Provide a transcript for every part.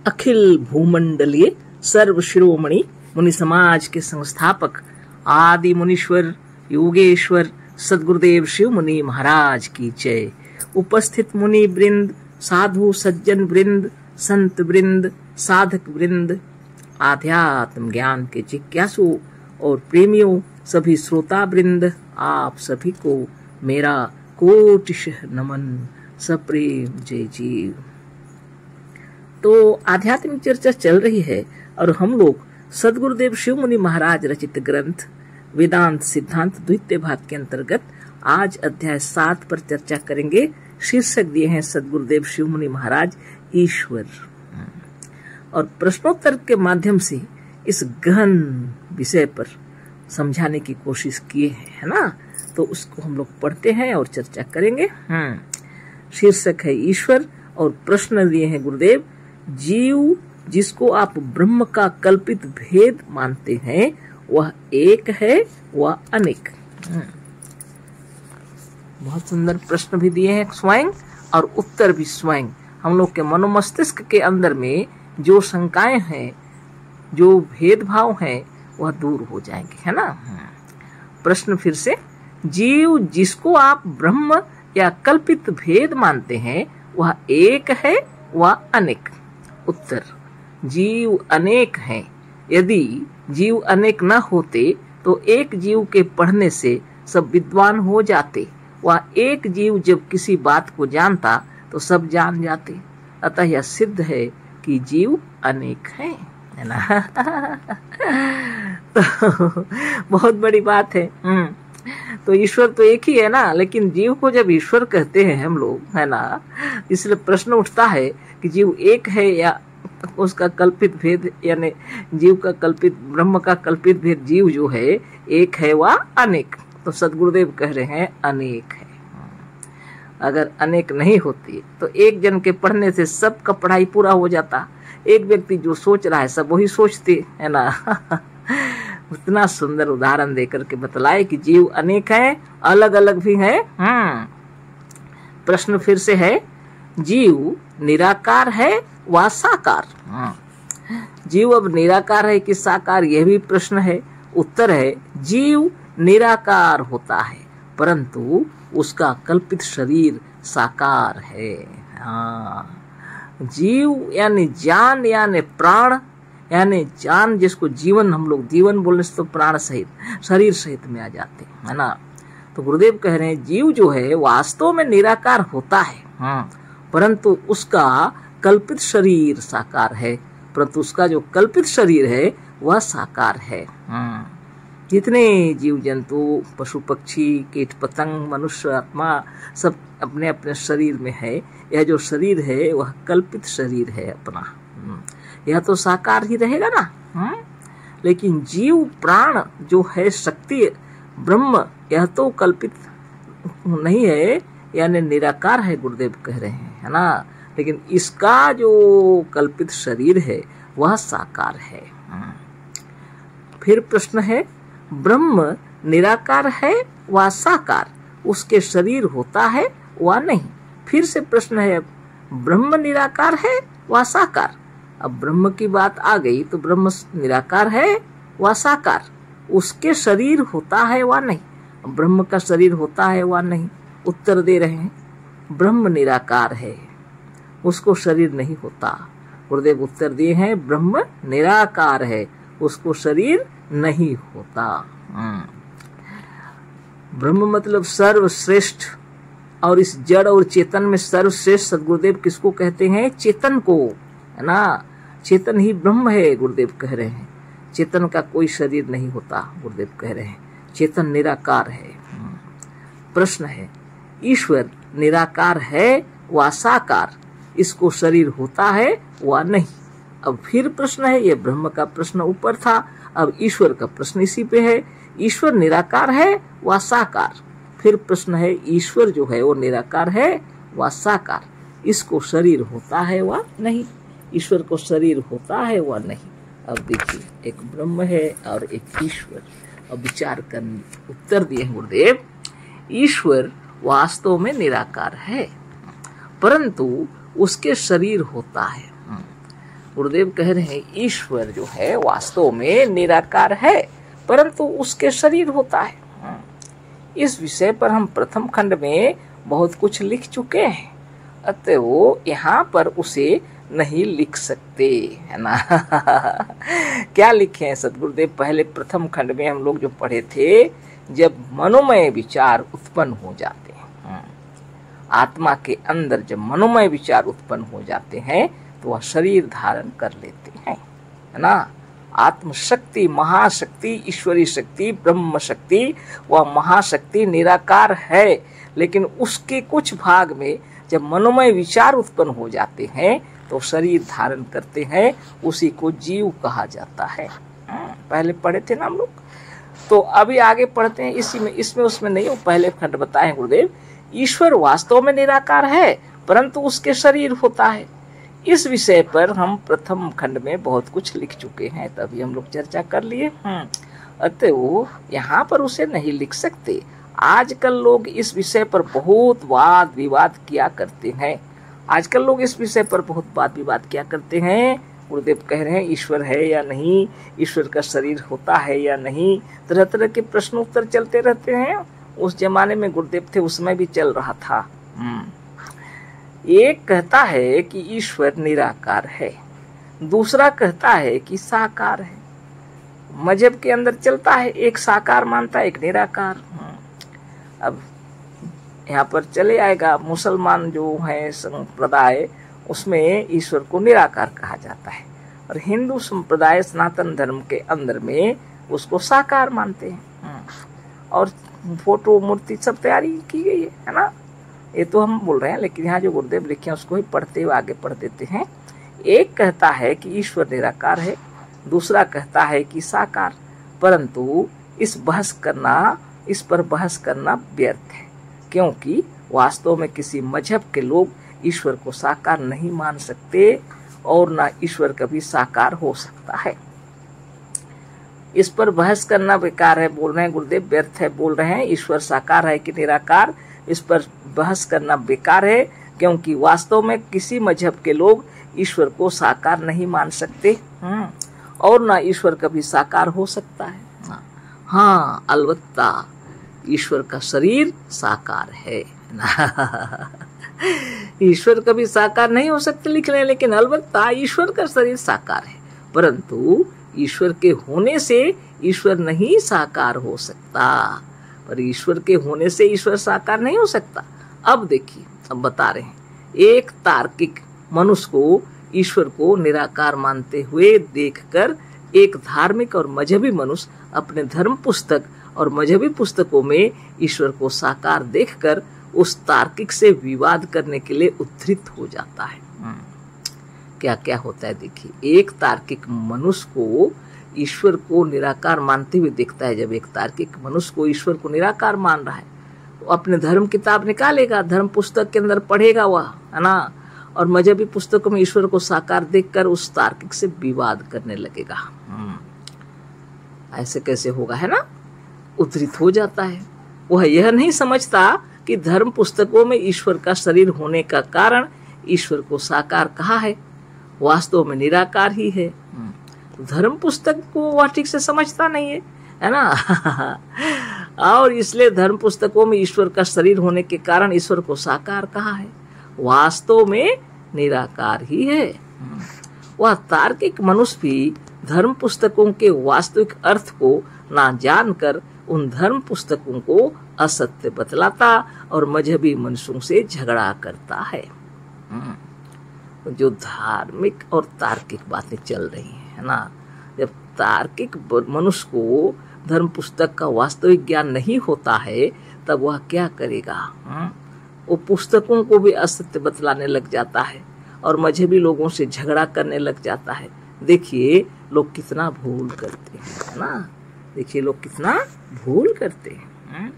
अखिल भूमंडलीय सर्व शिरोमणि मुनि समाज के संस्थापक आदि मुनीश्वर योगेश्वर सद्गुरुदेव शिव मुनि महाराज की जय। उपस्थित मुनि वृंद, साधु सज्जन वृंद, संत वृंद, साधक वृंद, आध्यात्म ज्ञान के जिज्ञासु और प्रेमियों, सभी श्रोता वृंद, आप सभी को मेरा कोटिशः नमन, सप्रेम जय जीव। तो आध्यात्मिक चर्चा चल रही है और हम लोग सद्गुरुदेव शिव मुनि महाराज रचित ग्रंथ वेदांत सिद्धांत द्वितीय भाग के अंतर्गत आज अध्याय 7 पर चर्चा करेंगे। शीर्षक दिए हैं सद्गुरुदेव शिव मुनि महाराज ईश्वर, और प्रश्नोत्तर के माध्यम से इस गहन विषय पर समझाने की कोशिश किए हैं, है ना। तो उसको हम लोग पढ़ते हैं और चर्चा करेंगे। शीर्षक है ईश्वर और प्रश्न दिए हैं गुरुदेव। जीव जिसको आप ब्रह्म का कल्पित भेद मानते हैं वह एक है, वह अनेक। बहुत सुंदर प्रश्न भी दिए हैं स्वयं और उत्तर भी स्वयं। हम लोग के मनोमस्तिष्क के अंदर में जो शंकाएं हैं, जो भेदभाव हैं, वह दूर हो जाएंगे, है ना। प्रश्न फिर से, जीव जिसको आप ब्रह्म या कल्पित भेद मानते हैं वह एक है, वह अनेक। उत्तर, जीव अनेक हैं। यदि जीव अनेक न होते तो एक जीव के पढ़ने से सब विद्वान हो जाते। वह एक जीव जब किसी बात को जानता तो सब जान जाते। अतः यह सिद्ध है कि जीव अनेक हैं, है ना। तो बहुत बड़ी बात है। तो ईश्वर तो एक ही है ना, लेकिन जीव को जब ईश्वर कहते हैं हम लोग, है ना, इसलिए प्रश्न उठता है कि जीव एक है या उसका कल्पित भेद, यानी जीव का कल्पित, ब्रह्म का कल्पित भेद जीव जो है एक है वह अनेक। तो सद्गुरुदेव कह रहे हैं अनेक है। अगर अनेक नहीं होती तो एक जन के पढ़ने से सबका पढ़ाई पूरा हो जाता। एक व्यक्ति जो सोच रहा है सब वही सोचते, है ना। उतना सुंदर उदाहरण देकर के बतलाए कि जीव अनेक है, अलग अलग भी है। प्रश्न फिर से है, जीव निराकार है व साकार। जीव अब निराकार है कि साकार, यह भी प्रश्न है। उत्तर है, जीव निराकार होता है परंतु उसका कल्पित शरीर साकार है। जीव यानी जान, यानी प्राण, यानी जान जिसको जीवन, हम लोग जीवन बोलने से तो प्राण सहित, शरीर सहित में आ जाते हैं, है ना। तो गुरुदेव कह रहे हैं जीव जो है वास्तव में निराकार होता है, परंतु उसका कल्पित शरीर साकार है। परंतु उसका जो कल्पित शरीर है वह साकार है। जितने जीव जंतु, पशु पक्षी, कीट पतंग, मनुष्य आत्मा सब अपने अपने शरीर में है। यह जो शरीर है वह कल्पित शरीर है अपना, यह तो साकार ही रहेगा ना। लेकिन जीव प्राण जो है शक्ति ब्रह्म, यह तो कल्पित नहीं है, यानी निराकार है, गुरुदेव कह रहे हैं, है ना। लेकिन इसका जो कल्पित शरीर है वह साकार है। फिर प्रश्न है, ब्रह्म निराकार है व साकार, उसके शरीर होता है व नहीं। फिर से प्रश्न है, ब्रह्म निराकार है व साकार। अब ब्रह्म की बात आ गई तो ब्रह्म निराकार है व साकार, उसके शरीर होता है व नहीं। ब्रह्म का शरीर होता है व नहीं। उत्तर दे रहे हैं, ब्रह्म निराकार है, उसको शरीर नहीं होता। गुरुदेव उत्तर दिए हैं, ब्रह्म निराकार है, उसको शरीर नहीं होता। ब्रह्म मतलब सर्वश्रेष्ठ, और इस जड़ और चेतन में सर्वश्रेष्ठ सद्गुरुदेव किसको कहते हैं? चेतन को, है ना। चेतन ही ब्रह्म है, गुरुदेव कह रहे हैं। चेतन का कोई शरीर नहीं होता, गुरुदेव कह रहे हैं। चेतन निराकार है। प्रश्न है, ईश्वर निराकार है व साकार, इसको शरीर होता है व नहीं। अब फिर प्रश्न है, ये ब्रह्म का प्रश्न ऊपर था, अब ईश्वर का प्रश्न इसी पे है। ईश्वर निराकार है व साकार। फिर प्रश्न है, ईश्वर जो है वो निराकार है व साकार, इसको शरीर होता है व नहीं। ईश्वर को शरीर होता है व नहीं। अब देखिए, एक ब्रह्म है और एक ईश्वर। अब विचार कर उत्तर दिए गुरुदेव, ईश्वर वास्तव में निराकार है परंतु उसके शरीर होता है। गुरुदेव कह रहे हैं ईश्वर जो है वास्तव में निराकार है, परंतु उसके शरीर होता है। इस विषय पर हम प्रथम खंड में बहुत कुछ लिख चुके हैं, अतः वो यहाँ पर उसे नहीं लिख सकते, है ना। क्या लिखे हैं सद्गुरुदेव? पहले प्रथम खंड में हम लोग जो पढ़े थे, जब मनोमय विचार उत्पन्न हो जाते हैं, आत्मा के अंदर जब मनोमय विचार उत्पन्न हो जाते हैं तो वह शरीर धारण कर लेते हैं, है ना। आत्मशक्ति, महाशक्ति, ईश्वरी शक्ति, ब्रह्म शक्ति, वह महाशक्ति निराकार है, लेकिन उसके कुछ भाग में जब मनोमय विचार उत्पन्न हो जाते हैं तो शरीर धारण करते हैं, उसी को जीव कहा जाता है। पहले पढ़े थे ना हम लोग, तो अभी आगे पढ़ते हैं इसी में, इसमें उसमें नहीं। पहले खंड बताए गुरुदेव, ईश्वर वास्तव में निराकार है परंतु उसके शरीर होता है। इस विषय पर हम प्रथम खंड में बहुत कुछ लिख चुके हैं, तभी हम लोग चर्चा कर लिए। अतः वो यहाँ पर उसे नहीं लिख सकते। आजकल लोग इस विषय पर बहुत वाद विवाद किया करते हैं। आजकल लोग इस विषय पर बहुत वाद विवाद किया करते हैं। गुरुदेव कह रहे हैं ईश्वर है या नहीं, ईश्वर का शरीर होता है या नहीं, तरह तरह के प्रश्न उत्तर चलते रहते हैं। उस जमाने में गुरुदेव थे, उसमें भी चल रहा था। एक कहता है कि ईश्वर निराकार है, दूसरा कहता है कि साकार है। मजहब के अंदर चलता है, एक साकार मानता है, एक निराकार। अब यहाँ पर चले आएगा, मुसलमान जो है संप्रदाय, उसमें ईश्वर को निराकार कहा जाता है, और हिंदू संप्रदाय सनातन धर्म के अंदर में उसको साकार मानते हैं। और फोटो मूर्ति सब तैयारी की गई है ना। ये तो हम बोल रहे हैं, लेकिन यहाँ जो गुरुदेव लिखे हैं उसको ही पढ़ते हुए आगे पढ़ देते हैं। एक कहता है कि ईश्वर निराकार है, दूसरा कहता है कि साकार, परंतु इस पर बहस करना व्यर्थ है, क्योंकि वास्तव में किसी मजहब के लोग ईश्वर को साकार नहीं मान सकते, और ना ईश्वर कभी साकार हो सकता है। इस पर बहस करना बेकार है, बोल रहे हैं गुरुदेव, व्यर्थ है, बोल रहे हैं ईश्वर साकार है कि निराकार, इस पर बहस करना बेकार है, क्योंकि वास्तव में किसी मजहब के लोग ईश्वर को साकार नहीं मान सकते, और ना ईश्वर कभी साकार हो सकता है। हाँ, अलबत्ता ईश्वर का शरीर साकार है ना। ईश्वर कभी साकार नहीं हो सकते लिख रहे हैं, लेकिन अलबत्ता ईश्वर का शरीर साकार है, परंतु ईश्वर के होने से ईश्वर नहीं साकार हो सकता। पर ईश्वर के होने से ईश्वर साकार नहीं हो सकता। अब देखिए, अब बता रहे हैं, एक तार्किक मनुष्य को ईश्वर को निराकार मानते हुए देखकर एक धार्मिक और मजहबी मनुष्य अपने धर्म पुस्तक और मजहबी पुस्तकों में ईश्वर को साकार देखकर उस तार्किक से विवाद करने के लिए उद्धृत हो जाता है। क्या क्या होता है देखिए, एक तार्किक मनुष्य को ईश्वर को निराकार मानते हुए देखता है। जब एक तार्किक मनुष्य को ईश्वर को निराकार मान रहा है, तो अपने धर्म किताब निकालेगा, धर्म पुस्तक के अंदर पढ़ेगा वह, है ना, और मजहबी पुस्तकों में ईश्वर को साकार देखकर उस तार्किक से विवाद करने लगेगा। ऐसे कैसे होगा, है ना, उद्धृत हो जाता है। वह यह नहीं समझता कि धर्म पुस्तकों में ईश्वर का शरीर होने का कारण ईश्वर को साकार कहा है, वास्तव में निराकार ही है। धर्म पुस्तक को वह ठीक से समझता नहीं है ना। और इसलिए धर्म पुस्तकों में ईश्वर का शरीर होने के कारण ईश्वर को साकार कहा है, वास्तव में निराकार ही है। वह तार्किक मनुष्य भी धर्म पुस्तकों के वास्तविक अर्थ को ना जानकर उन धर्म पुस्तकों को असत्य बतलाता और मजहबी मनुष्यों से झगड़ा करता है। जो धार्मिक और तार्किक बातें चल रही है ना, जब तार्किक मनुष्य को धर्म पुस्तक का वास्तविक ज्ञान नहीं होता है, तब वह क्या करेगा, वो पुस्तकों को भी असत्य बतलाने लग जाता है और मजहबी लोगों से झगड़ा करने लग जाता है। देखिए लोग कितना भूल करते हैं, है ना, देखिए लोग कितना भूल करते हैं।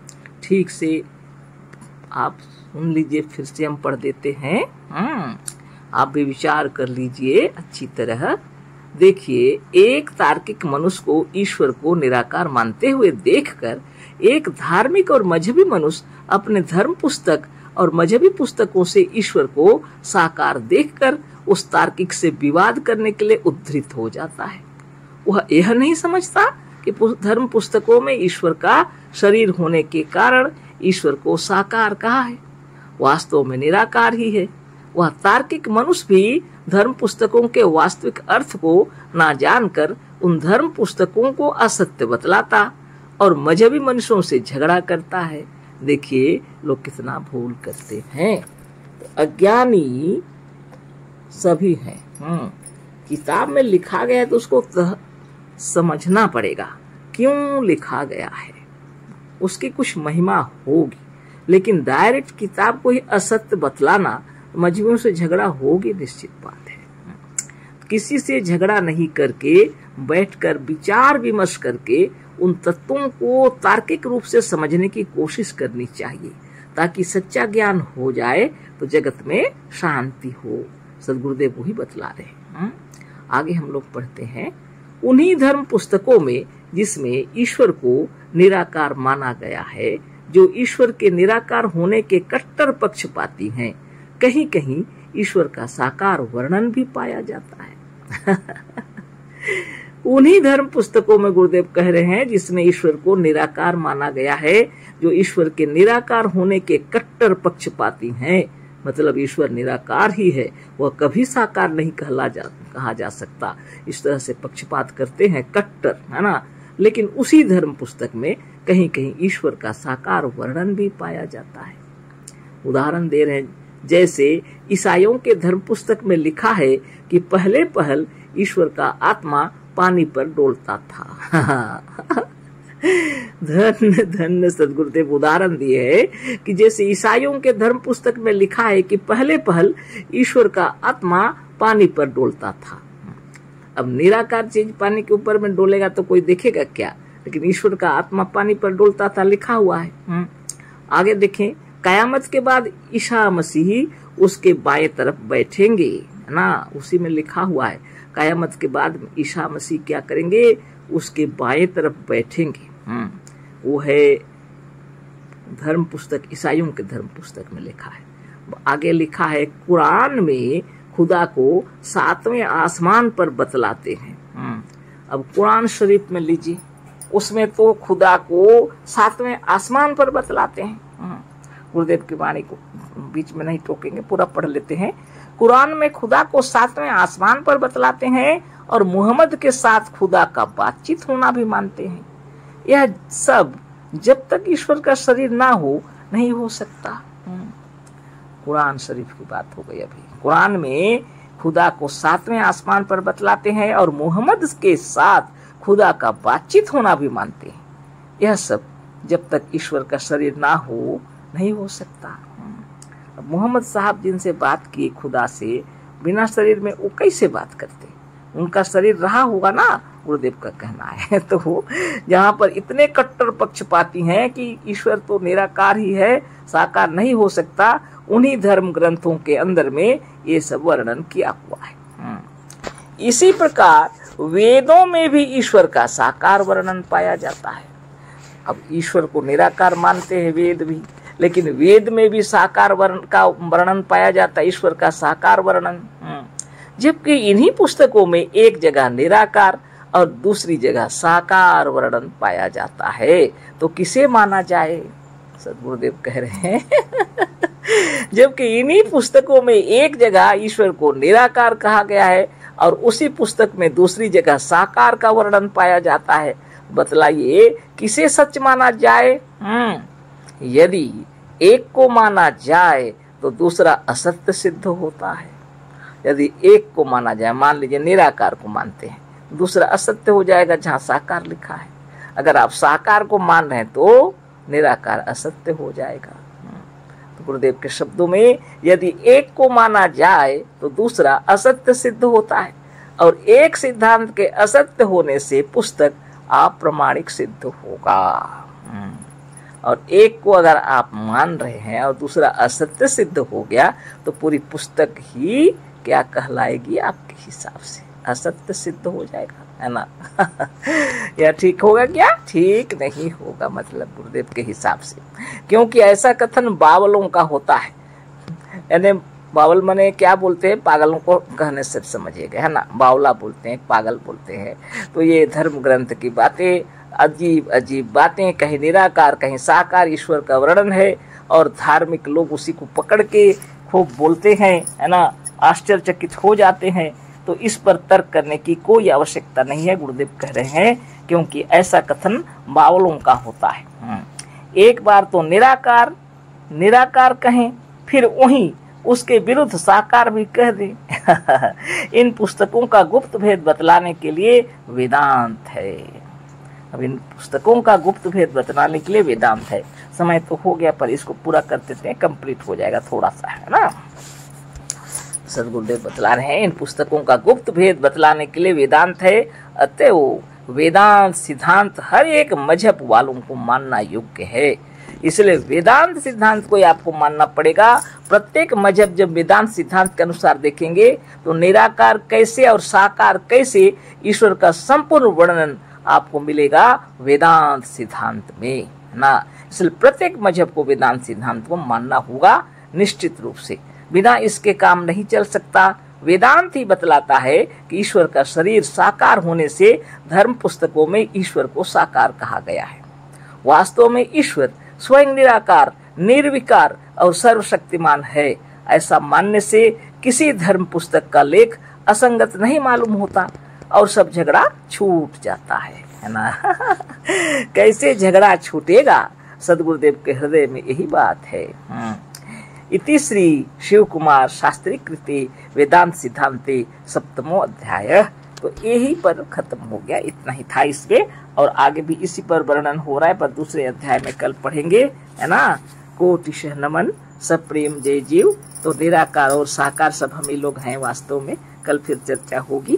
ठीक से आप सुन लीजिए, फिर से हम पढ़ देते हैं। आप भी विचार कर लीजिए अच्छी तरह। देखिए, एक तार्किक मनुष्य को ईश्वर को निराकार मानते हुए देखकर एक धार्मिक और मजहबी मनुष्य अपने धर्म पुस्तक और मजहबी पुस्तकों से ईश्वर को साकार देखकर उस तार्किक से विवाद करने के लिए उद्धृत हो जाता है। वह यह नहीं समझता कि धर्म पुस्तकों में ईश्वर का शरीर होने के कारण ईश्वर को साकार कहा है, वास्तव में निराकार ही है। वह तार्किक मनुष्य भी धर्म पुस्तकों के वास्तविक अर्थ को ना जानकर उन धर्म पुस्तकों को असत्य बतलाता और मजहबी मनुष्यों से झगड़ा करता है। देखिए लोग कितना भूल करते हैं। तो अज्ञानी सभी हैं। किताब में लिखा गया है तो उसको समझना पड़ेगा क्यों लिखा गया है, उसकी कुछ महिमा होगी। लेकिन डायरेक्ट किताब को ही असत्य बतलाना, मजहबियों से झगड़ा होगी, निश्चित बात है। किसी से झगड़ा नहीं करके बैठकर विचार विमर्श करके उन तत्वों को तार्किक रूप से समझने की कोशिश करनी चाहिए, ताकि सच्चा ज्ञान हो जाए तो जगत में शांति हो। सदगुरुदेव वही बतला रहे हैं। आगे हम लोग पढ़ते हैं, उन्हीं धर्म पुस्तकों में जिसमें ईश्वर को निराकार माना गया है, जो ईश्वर के निराकार होने के कट्टर पक्षपाती हैं, कहीं कहीं ईश्वर का साकार वर्णन भी पाया जाता है। उन्हीं धर्म पुस्तकों में गुरुदेव कह रहे हैं जिसमें ईश्वर को निराकार माना गया है, जो ईश्वर के निराकार होने के कट्टर पक्षपाती हैं। मतलब ईश्वर निराकार ही है, वह कभी साकार नहीं कहा जा सकता। इस तरह से पक्षपात करते हैं कट्टर, है ना। लेकिन उसी धर्म पुस्तक में कहीं कहीं ईश्वर का साकार वर्णन भी पाया जाता है। उदाहरण दे रहे हैं, जैसे ईसाइयों के धर्म पुस्तक में लिखा है कि पहले पहल ईश्वर का आत्मा पानी पर डोलता था। धन्य धन्य सदगुरुदेव उदाहरण दिए है कि जैसे ईसाइयों के धर्म पुस्तक में लिखा है कि पहले पहल ईश्वर का आत्मा पानी पर डोलता था। अब निराकार चीज पानी के ऊपर में डोलेगा तो कोई देखेगा क्या, लेकिन ईश्वर का आत्मा पानी पर डोलता था, लिखा हुआ है। आगे देखें, कयामत के बाद ईसा मसीह उसके बाएं तरफ बैठेंगे, है ना। उसी में लिखा हुआ है, कयामत के बाद ईसा मसीह क्या करेंगे, उसके बाएं तरफ बैठेंगे। वो है धर्म पुस्तक, ईसाइयों के धर्म पुस्तक में लिखा है। आगे लिखा है, कुरान में खुदा को 7वें आसमान पर बतलाते हैं। अब कुरान शरीफ में लीजिए, उसमें तो खुदा को 7वें आसमान पर बतलाते हैं। गुरुदेव की वाणी को बीच में नहीं टोकेंगे, पूरा पढ़ लेते हैं। कुरान में खुदा को 7वें आसमान पर बतलाते हैं और मुहम्मद के साथ खुदा का बातचीत होना भी मानते हैं। यह सब जब तक ईश्वर का शरीर ना हो नहीं हो सकता। कुरान शरीफ की बात हो गई। अभी कुरान में खुदा को 7वें आसमान पर बतलाते हैं और मुहम्मद के साथ खुदा का बातचीत होना भी मानते हैं। यह सब जब तक ईश्वर का शरीर ना हो नहीं हो सकता। अब मोहम्मद साहब जिनसे बात की खुदा से बिना शरीर में, वो कैसे बात करते? उनका शरीर रहा होगा ना, गुरुदेव का कहना है। तो जहाँ पर इतने कट्टर पक्षपाती हैं कि ईश्वर तो निराकार ही है, साकार नहीं हो सकता, उन्हीं धर्म ग्रंथों के अंदर में ये सब वर्णन किया हुआ है। इसी प्रकार वेदों में भी ईश्वर का साकार वर्णन पाया जाता है। अब ईश्वर को निराकार मानते हैं वेद भी, लेकिन वेद में भी साकार वर्णन पाया जाता है, ईश्वर का साकार वर्णन। जबकि इन्हीं पुस्तकों में एक जगह निराकार और दूसरी जगह साकार वर्णन पाया जाता है, तो किसे माना जाए? सदगुरुदेव कह रहे हैं जबकि इन्हीं पुस्तकों में एक जगह ईश्वर को निराकार कहा गया है और उसी पुस्तक में दूसरी जगह साकार का वर्णन पाया जाता है, बतलाइए किसे सच माना जाए? यदि एक को माना जाए तो दूसरा असत्य सिद्ध होता है। यदि एक को माना जाए, मान लीजिए निराकार को मानते हैं, दूसरा असत्य हो जाएगा जहाँ साकार लिखा है। अगर आप साकार को मान रहे हैं तो निराकार असत्य हो जाएगा। तो गुरुदेव के शब्दों में यदि एक को माना जाए तो दूसरा असत्य सिद्ध होता है और एक सिद्धांत के असत्य होने से पुस्तक अप्रामाणिक सिद्ध होगा। और एक को अगर आप मान रहे हैं और दूसरा असत्य सिद्ध हो गया तो पूरी पुस्तक ही क्या कहलाएगी आपके हिसाब से? असत्य सिद्ध हो जाएगा, है ना। यह ठीक होगा क्या? ठीक नहीं होगा, मतलब गुरुदेव के हिसाब से, क्योंकि ऐसा कथन बावलों का होता है। यानी बावल मने क्या बोलते हैं? पागलों को कहने से समझिएगा, है ना। बावला बोलते हैं, पागल बोलते हैं। तो ये धर्म ग्रंथ की बातें, अजीब अजीब बातें, कहीं निराकार कहीं साकार ईश्वर का वर्णन है, और धार्मिक लोग उसी को पकड़ के खूब बोलते हैं, है ना, आश्चर्यचकित हो जाते हैं। तो इस पर तर्क करने की कोई आवश्यकता नहीं है, गुरुदेव कह रहे हैं, क्योंकि ऐसा कथन बावलों का होता है। एक बार तो निराकार निराकार कहें, फिर वहीं उसके विरुद्ध साकार भी कह दें। इन पुस्तकों का गुप्त भेद बतलाने के लिए वेदांत है। अब इन पुस्तकों का गुप्त भेद बतलाने के लिए वेदांत है। समय तो हो गया, पर इसको पूरा कर देते हैं, कंप्लीट हो जाएगा थोड़ा सा, है ना। सदगुरुदेव बतला रहे हैं, इन पुस्तकों का गुप्त भेद बतलाने के लिए वेदांत है। अतएव वेदांत सिद्धांत हर एक मजहब वालों को मानना योग्य है। इसलिए वेदांत सिद्धांत को आपको मानना पड़ेगा। प्रत्येक मजहब जब वेदांत सिद्धांत के अनुसार देखेंगे तो निराकार कैसे और साकार कैसे ईश्वर का संपूर्ण वर्णन आपको मिलेगा वेदांत सिद्धांत में, ना। इसलिए प्रत्येक मजहब को वेदांत सिद्धांत को मानना होगा निश्चित रूप से, बिना इसके काम नहीं चल सकता। वेदांत ही बतलाता है कि ईश्वर का शरीर साकार होने से धर्म पुस्तकों में ईश्वर को साकार कहा गया है। वास्तव में ईश्वर स्वयं निराकार, निर्विकार और सर्वशक्तिमान है। ऐसा मानने से किसी धर्म पुस्तक का लेख असंगत नहीं मालूम होता और सब झगड़ा छूट जाता है ना। कैसे झगड़ा छूटेगा? सदगुरुदेव के हृदय में यही बात है। इति श्री शिव कुमार शास्त्री कृते वेदांत सिद्धांते सप्तमो अध्याय। तो यही पर खत्म हो गया, इतना ही था इसमें, और आगे भी इसी पर वर्णन हो रहा है, पर दूसरे अध्याय में कल पढ़ेंगे, है ना। कोटिशः नमन, सब प्रेम जय जीव। तो निराकार और साकार सब हम ही लोग हैं वास्तव में। कल फिर चर्चा होगी।